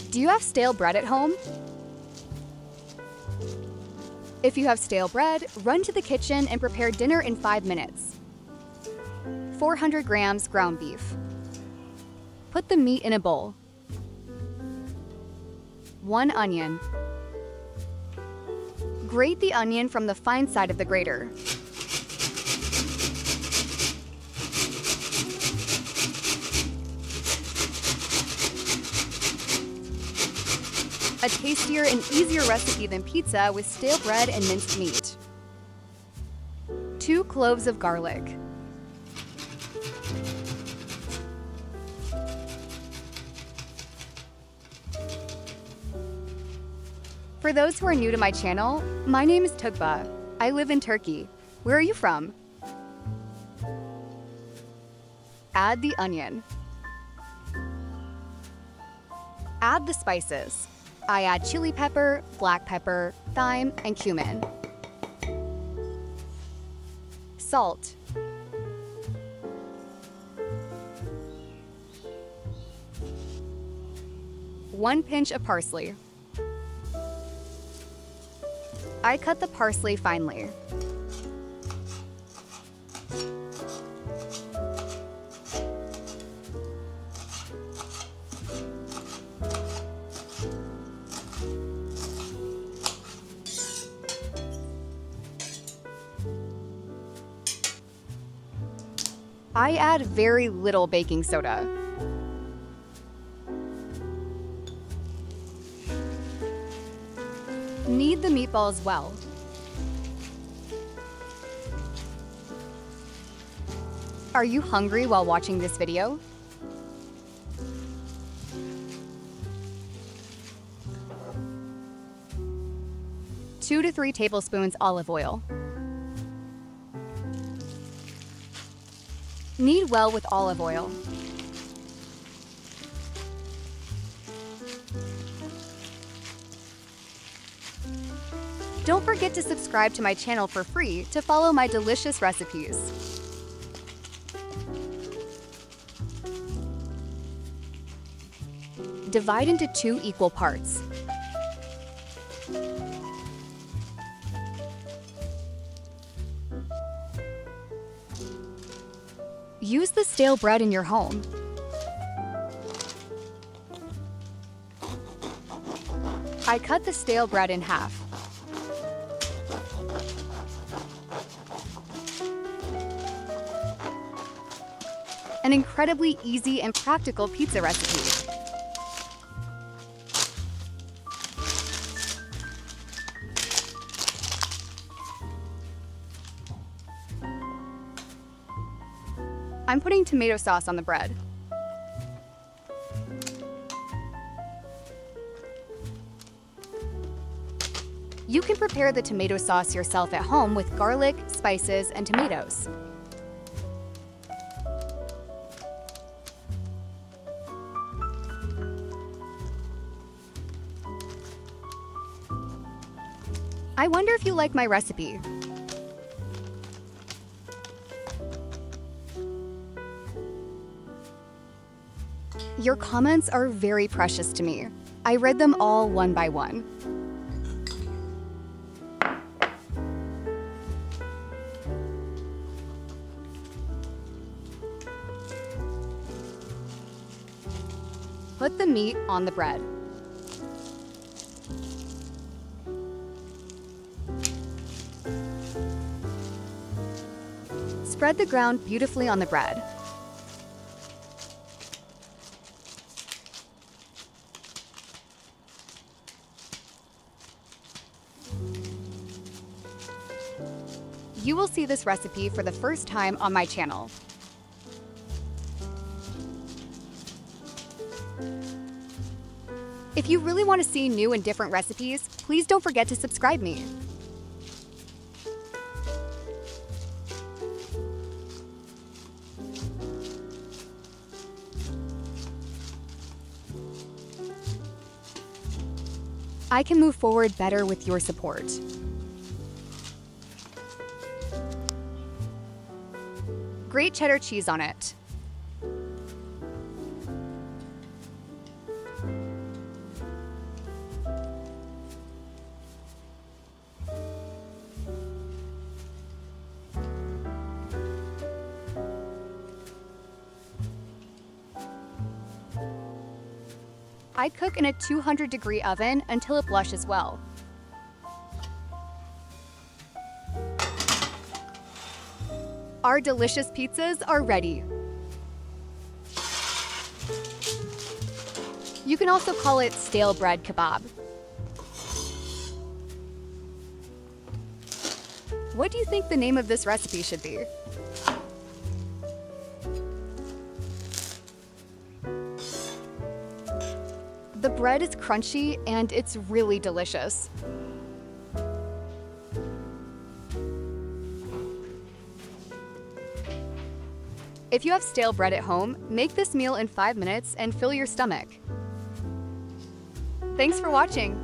Do you have stale bread at home? If you have stale bread, run to the kitchen and prepare dinner in 5 minutes. 400 grams ground beef. Put the meat in a bowl. 1 onion. Grate the onion from the fine side of the grater. A tastier and easier recipe than pizza with stale bread and minced meat. 2 cloves of garlic. For those who are new to my channel, my name is Tugba. I live in Turkey. Where are you from? Add the onion. Add the spices. I add chili pepper, black pepper, thyme, and cumin. Salt. One pinch of parsley. I cut the parsley finely. I add very little baking soda. Knead the meatballs well. Are you hungry while watching this video? Two to 3 tablespoons olive oil. Knead well with olive oil. Don't forget to subscribe to my channel for free to follow my delicious recipes. Divide into 2 equal parts. Use the stale bread in your home. I cut the stale bread in half. An incredibly easy and practical pizza recipe. I'm putting tomato sauce on the bread. You can prepare the tomato sauce yourself at home with garlic, spices, and tomatoes. I wonder if you like my recipe. Your comments are very precious to me. I read them all one by one. Put the meat on the bread. Spread the ground beautifully on the bread. You will see this recipe for the first time on my channel. If you really want to see new and different recipes, please don't forget to subscribe me. I can move forward better with your support. Grate cheddar cheese on it. I cook in a 200-degree oven until it blushes well. Our delicious pizzas are ready. You can also call it stale bread kebab. What do you think the name of this recipe should be? The bread is crunchy and it's really delicious. If you have stale bread at home, make this meal in 5 minutes and fill your stomach. Thanks for watching.